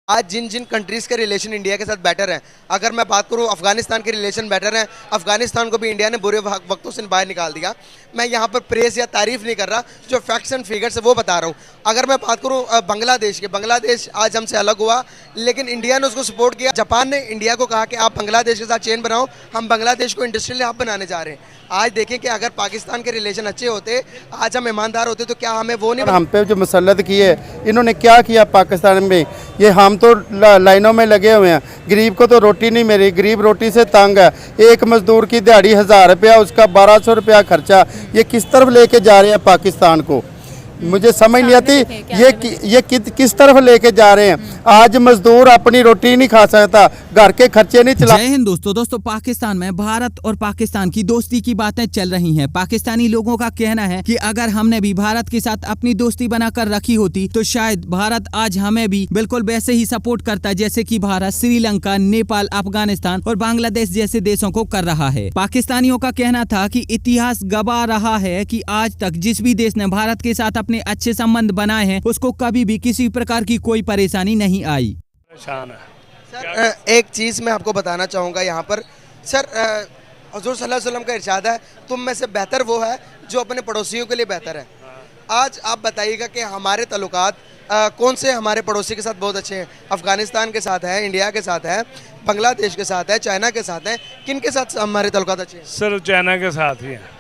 आज जिन जिन कंट्रीज़ के relation India के साथ बेटर हैं, अगर मैं बात करूं अफ़गानिस्तान के रिलेशन बेटर हैं। अफ़गानिस्तान को भी इंडिया ने बुरे वक्तों से बाहर निकाल दिया। मैं यहां पर प्रेस या तारीफ़ नहीं कर रहा, जो फैक्ट्स एंड फिगर्स है वो बता रहा हूं। अगर मैं बात करूं बांग्लादेश के, बांग्लादेश आज हमसे अलग हुआ लेकिन इंडिया ने उसको सपोर्ट किया। जापान ने इंडिया को कहा कि आप बांग्लादेश के साथ चेन बनाओ, हम बांग्लादेश को इंडस्ट्रियल हब बनाने जा रहे हैं। आज देखें कि अगर पाकिस्तान के रिलेशन अच्छे होते, आज हम ईमानदार होते, तो क्या हमें वो नहीं, हम पे जो मुसल्लत किए इन्होंने क्या किया पाकिस्तान में। ये हम तो लाइनों में लगे हुए हैं, गरीब को तो रोटी नहीं मिली, गरीब रोटी से तंग है। एक मजदूर की दिहाड़ी 1000 रुपया, उसका 1200 रुपया खर्चा। ये किस तरफ लेके जा रहे हैं पाकिस्तान को, मुझे समझ नहीं आती। ये किस तरफ लेके जा रहे हैं। आज मजदूर अपनी रोटी नहीं खा सकता, घर के खर्चे नहीं चला। जय हिंद दोस्तों पाकिस्तान में भारत और पाकिस्तान की दोस्ती की बातें चल रही हैं। पाकिस्तानी लोगों का कहना है कि अगर हमने भी भारत के साथ अपनी दोस्ती बनाकर रखी होती तो शायद भारत आज हमें भी बिल्कुल वैसे ही सपोर्ट करता जैसे कि भारत श्रीलंका, नेपाल, अफगानिस्तान और बांग्लादेश जैसे देशों को कर रहा है। पाकिस्तानियों का कहना था कि इतिहास गवाह रहा है कि आज तक जिस भी देश ने भारत के साथ अपने अच्छे संबंध बनाए हैं उसको कभी भी किसी प्रकार की कोई परेशानी नहीं आई। सर एक चीज़ मैं आपको बताना चाहूँगा यहाँ पर। सर हुज़ूर सल्लल्लाहु अलैहि वसल्लम का इरशाद है, तुम में से बेहतर वो है जो अपने पड़ोसियों के लिए बेहतर है। आज आप बताइएगा कि हमारे ताल्लुकात कौन से हमारे पड़ोसी के साथ बहुत अच्छे हैं। अफ़गानिस्तान के साथ है, इंडिया के साथ है, बांग्लादेश के साथ है, चाइना के साथ है। किन के साथ हमारे ताल्लुकात अच्छे हैं? सर चाइना के साथ ही है।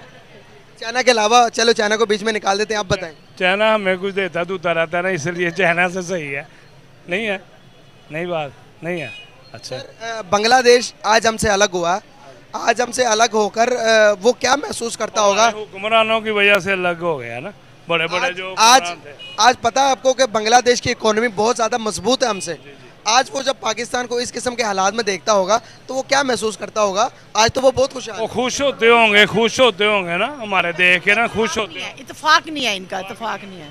चाइना के अलावा, चलो चाइना को बीच में निकाल देते हैं, आप बताएं। चाइना हमें कुछ देता दूता रहता ना, इसलिए चाइना से सही है। नहीं है, नहीं बात नहीं है। अच्छा बांग्लादेश आज हमसे अलग हुआ, आज हमसे अलग होकर वो क्या महसूस करता होगा? हुक्मरानों की वजह से अलग हो गया ना, बड़े बड़े जो आज पता है आपको कि बांग्लादेश की इकोनॉमी बहुत ज़्यादा मजबूत है हमसे। आज वो जब पाकिस्तान को इस किस्म के हालात में देखता होगा तो वो क्या महसूस करता होगा? आज तो वो बहुत खुश है। वो खुश होते होंगे ना, हमारे देख के ना खुश होते हैं। इत्तेफाक नहीं है इनका, इत्तेफाक नहीं है।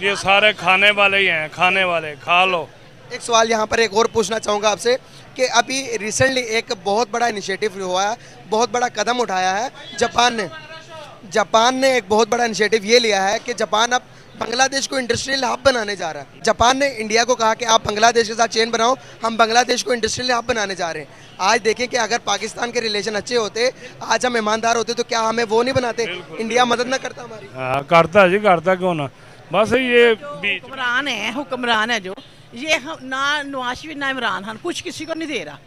ये सारे खाने वाले ही हैं, खाने वाले, खा लो। एक सवाल यहाँ पर एक और पूछना चाहूँगा आपसे कि अभी रिसेंटली एक बहुत बड़ा इनिशिएटिव हुआ है, बहुत बड़ा कदम उठाया है जापान ने एक बहुत बड़ा इनिशिएटिव ये लिया है कि जापान अब बांग्लादेश को इंडस्ट्रियल हब बनाने जा रहा है। जापान ने इंडिया को कहा कि आप बांग्लादेश के साथ चेन बनाओ, हम बांग्लादेश को इंडस्ट्रियल हब बनाने जा रहे हैं। आज देखें कि अगर पाकिस्तान के रिलेशन अच्छे होते, आज हम ईमानदार होते, तो क्या हमें वो नहीं बनाते? इंडिया मदद ना करता हमारी? हाँ करता जी, करता क्यों ना। बस ये हुक्मरान है जो ये ना नवाज शरीफ ना इमरान खान कुछ किसी को नहीं दे रहा।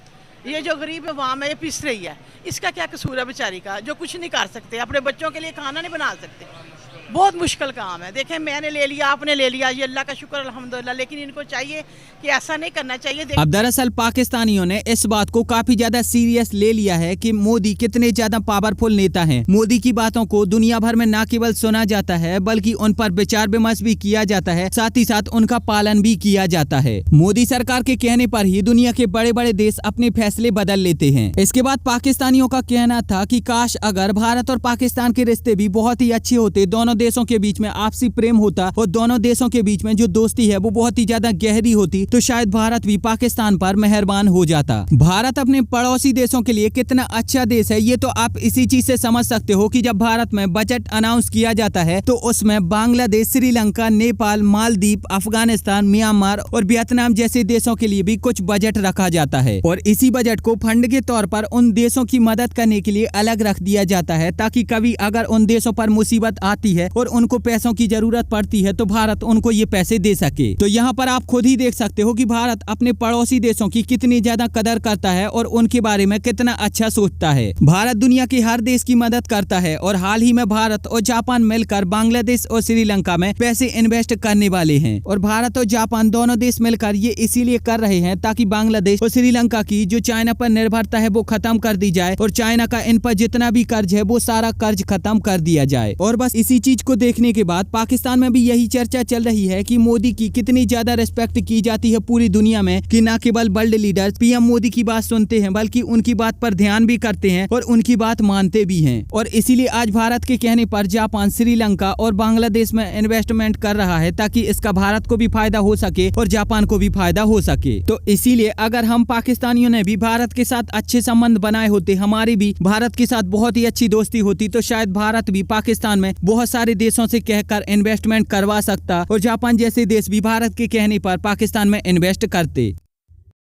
ये जो गरीब अवाम है ये पिस रही है, इसका क्या कसूर है बेचारी का, जो कुछ नहीं कर सकते, अपने बच्चों के लिए खाना नहीं बना सकते। बहुत मुश्किल काम है। देखें मैंने ले लिया, आपने ले लिया, ये अल्लाह का शुक्र अल्हम्दुलिल्लाह, लेकिन इनको चाहिए कि ऐसा नहीं करना चाहिए। अब दरअसल पाकिस्तानियों ने इस बात को काफी ज्यादा सीरियस ले लिया है कि मोदी कितने ज्यादा पावरफुल नेता हैं। मोदी की बातों को दुनिया भर में न केवल सुना जाता है बल्कि उन पर विचार विमर्श भी किया जाता है, साथ ही साथ उनका पालन भी किया जाता है। मोदी सरकार के कहने पर ही दुनिया के बड़े बड़े देश अपने फैसले बदल लेते हैं। इसके बाद पाकिस्तानियों का कहना था कि काश अगर भारत और पाकिस्तान के रिश्ते भी बहुत ही अच्छे होते, दोनों देशों के बीच में आपसी प्रेम होता और दोनों देशों के बीच में जो दोस्ती है वो बहुत ही ज्यादा गहरी होती, तो शायद भारत भी पाकिस्तान पर मेहरबान हो जाता। भारत अपने पड़ोसी देशों के लिए कितना अच्छा देश है ये तो आप इसी चीज से समझ सकते हो कि जब भारत में बजट अनाउंस किया जाता है तो उसमें बांग्लादेश, श्रीलंका, नेपाल, मालदीव, अफगानिस्तान, म्यांमार और वियतनाम जैसे देशों के लिए भी कुछ बजट रखा जाता है और इसी बजट को फंड के तौर पर उन देशों की मदद करने के लिए अलग रख दिया जाता है, ताकि कभी अगर उन देशों पर मुसीबत आती है और उनको पैसों की जरूरत पड़ती है तो भारत उनको ये पैसे दे सके। तो यहाँ पर आप खुद ही देख सकते हो कि भारत अपने पड़ोसी देशों की कितनी ज्यादा कदर करता है और उनके बारे में कितना अच्छा सोचता है। भारत दुनिया के हर देश की मदद करता है और हाल ही में भारत और जापान मिलकर बांग्लादेश और श्रीलंका में पैसे इन्वेस्ट करने वाले हैं और भारत और जापान दोनों देश मिलकर ये इसीलिए कर रहे हैं ताकि बांग्लादेश और श्रीलंका की जो चाइना पर निर्भरता है वो खत्म कर दी जाए और चाइना का इन पर जितना भी कर्ज है वो सारा कर्ज खत्म कर दिया जाए। और बस इसी चीज को देखने के बाद पाकिस्तान में भी यही चर्चा चल रही है कि मोदी की कितनी ज्यादा रिस्पेक्ट की जाती है पूरी दुनिया में, कि न केवल वर्ल्ड लीडर्स पीएम मोदी की बात सुनते हैं बल्कि उनकी बात पर ध्यान भी करते हैं और उनकी बात मानते भी हैं। और इसीलिए आज भारत के कहने पर जापान, श्रीलंका और बांग्लादेश में इन्वेस्टमेंट कर रहा है ताकि इसका भारत को भी फायदा हो सके और जापान को भी फायदा हो सके। तो इसीलिए अगर हम पाकिस्तानियों ने भी भारत के साथ अच्छे संबंध बनाए होते, हमारी भी भारत के साथ बहुत ही अच्छी दोस्ती होती, तो शायद भारत भी पाकिस्तान में बहुत सारे सारे देशों से कहकर इन्वेस्टमेंट करवा सकता और जापान जैसे देश भी भारत के कहने पर पाकिस्तान में इन्वेस्ट करते।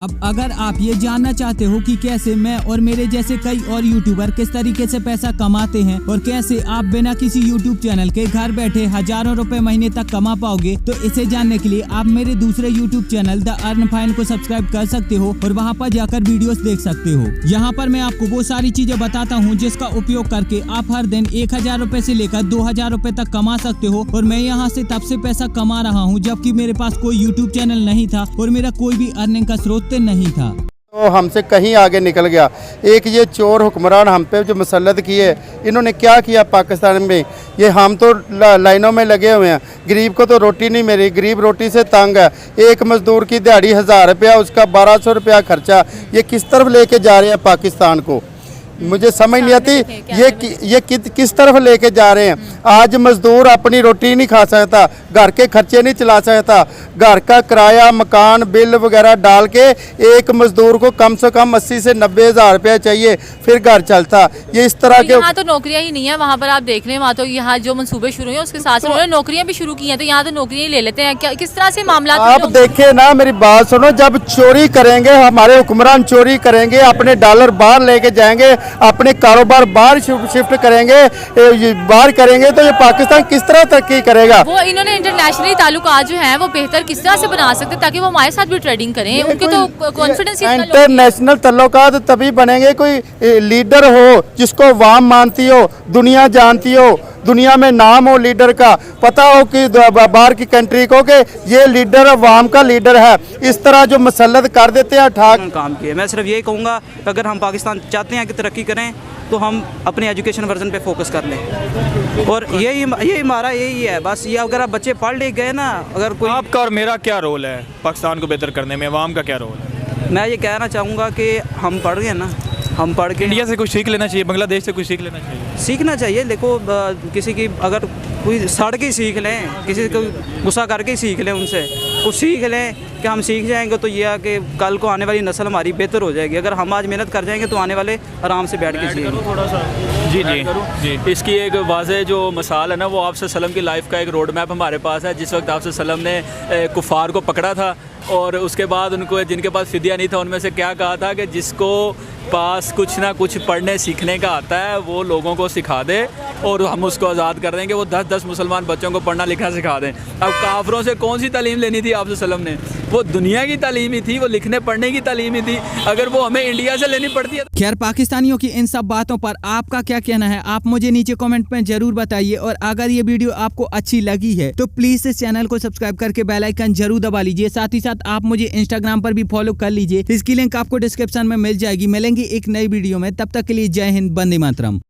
अब अगर आप ये जानना चाहते हो कि कैसे मैं और मेरे जैसे कई और यूट्यूबर किस तरीके से पैसा कमाते हैं और कैसे आप बिना किसी यूट्यूब चैनल के घर बैठे हजारों रुपए महीने तक कमा पाओगे, तो इसे जानने के लिए आप मेरे दूसरे YouTube channel the earn fine को सब्सक्राइब कर सकते हो और वहाँ पर जाकर वीडियोस देख सकते हो। यहाँ पर मैं आपको वो सारी चीजें बताता हूँ जिसका उपयोग करके आप हर दिन 1000 रुपए से लेकर 2000 रुपए तक कमा सकते हो। और मैं यहाँ से तब से पैसा कमा रहा हूँ जबकि मेरे पास कोई यूट्यूब चैनल नहीं था और मेरा कोई भी अर्निंग का स्रोत नहीं था। तो हमसे कहीं आगे निकल गया। एक ये चोर हुक्मरान हम पे जो मुसल्लत किए, इन्होंने क्या किया पाकिस्तान में। ये हम तो लाइनों में लगे हुए हैं, गरीब को तो रोटी नहीं मिली, गरीब रोटी से तंग है। एक मजदूर की दिहाड़ी 1000 रुपया, उसका 1200 रुपया खर्चा। ये किस तरफ लेके जा रहे हैं पाकिस्तान को, मुझे समझ नहीं आती। ये किस तरफ लेके जा रहे हैं। आज मजदूर अपनी रोटी नहीं खा सकता, घर के खर्चे नहीं चला सकता, घर का किराया मकान बिल वगैरह डाल के एक मजदूर को कम से कम 80 से 90 हज़ार रुपया चाहिए, फिर घर चलता। ये इस तरह के यहाँ तो नौकरियां ही नहीं है। वहाँ पर आप देख लें, वहाँ तो यहाँ जो मंसूबे शुरू हैं उसके साथ उन्होंने नौकरियां भी शुरू की हैं, तो यहाँ तो नौकरियां ही ले लेते हैं। क्या किस तरह से मामला आप देखे ना, मेरी बात सुनो, जब चोरी करेंगे हमारे हुक्मरान, चोरी करेंगे, अपने डॉलर बाहर लेके जाएंगे, अपने कारोबार बाहर शिफ्ट करेंगे, बाहर करेंगे, तो ये पाकिस्तान किस तरह तरक्की करेगा। वो इन्होंने इंटरनेशनली ताल्लुकात जो हैं वो बेहतर किस तरह से बना सकते ताकि वो हमारे साथ भी ट्रेडिंग करें। उनके तो कॉन्फिडेंस इंटरनेशनल ताल्लुकात तभी बनेंगे कोई लीडर हो जिसको अवाम मानती हो, दुनिया जानती हो, दुनिया में नाम हो लीडर का, पता हो कि बाहर की कंट्री को कि ये लीडर अवाम का लीडर है। इस तरह जो मसल्लत कर देते हैं ठाक काम किए। मैं सिर्फ यही कहूँगा अगर हम पाकिस्तान चाहते हैं कि तरक्की करें तो हम अपने एजुकेशन वर्जन पे फोकस कर लें, और यही हमारा यही है बस। ये अगर आप बच्चे पढ़ लिख गए ना, अगर कोई आपका और मेरा क्या रोल है पाकिस्तान को बेहतर करने में, अवाम का क्या रोल है। मैं ये कहना चाहूँगा कि हम पढ़ गए ना, हम पढ़ के इंडिया से कुछ सीख लेना चाहिए, बांग्लादेश से कुछ सीख लेना चाहिए, सीखना चाहिए। देखो किसी की अगर कोई सड़ के सीख लें, किसी को गुस्सा करके ही सीख लें, उनसे कुछ सीख लें कि हम सीख जाएंगे तो ये है कि कल को आने वाली नस्ल हमारी बेहतर हो जाएगी। अगर हम आज मेहनत कर जाएंगे तो आने वाले आराम से बैठ के सीखेंगे। थोड़ा सा जी। इसकी एक वाज़ेह जो मिसाल है ना, वो आपसे सल्लम की लाइफ का एक रोड मैप हमारे पास है। जिस वक्त आपसे सल्लम ने कुफार को पकड़ा था और उसके बाद उनको, जिनके पास फिदिया नहीं था, उनमें से क्या कहा था कि जिसको पास कुछ ना कुछ पढ़ने सीखने का आता है वो लोगों को सिखा दे और हम उसको आज़ाद कर देंगे। वो 10-10 मुसलमान बच्चों को पढ़ना लिखना सिखा दें। अब काफरों से कौन सी तालीम लेनी थी आपसे सल्लम ने, वो दुनिया की तालीम ही थी, वो लिखने पढ़ने की तालीम ही थी। अगर वो हमें इंडिया से लेनी पड़ती है। खैर, पाकिस्तानियों की इन सब बातों पर आपका क्या कहना है, आप मुझे नीचे कमेंट में जरूर बताइए। और अगर ये वीडियो आपको अच्छी लगी है तो प्लीज इस चैनल को सब्सक्राइब करके बेल आइकन जरूर दबा लीजिए। साथ ही साथ आप मुझे इंस्टाग्राम पर भी फॉलो कर लीजिए, इसकी लिंक आपको डिस्क्रिप्शन में मिल जाएगी। मिलेंगे एक नई वीडियो में, तब तक के लिए जय हिंद, वंदे मातरम।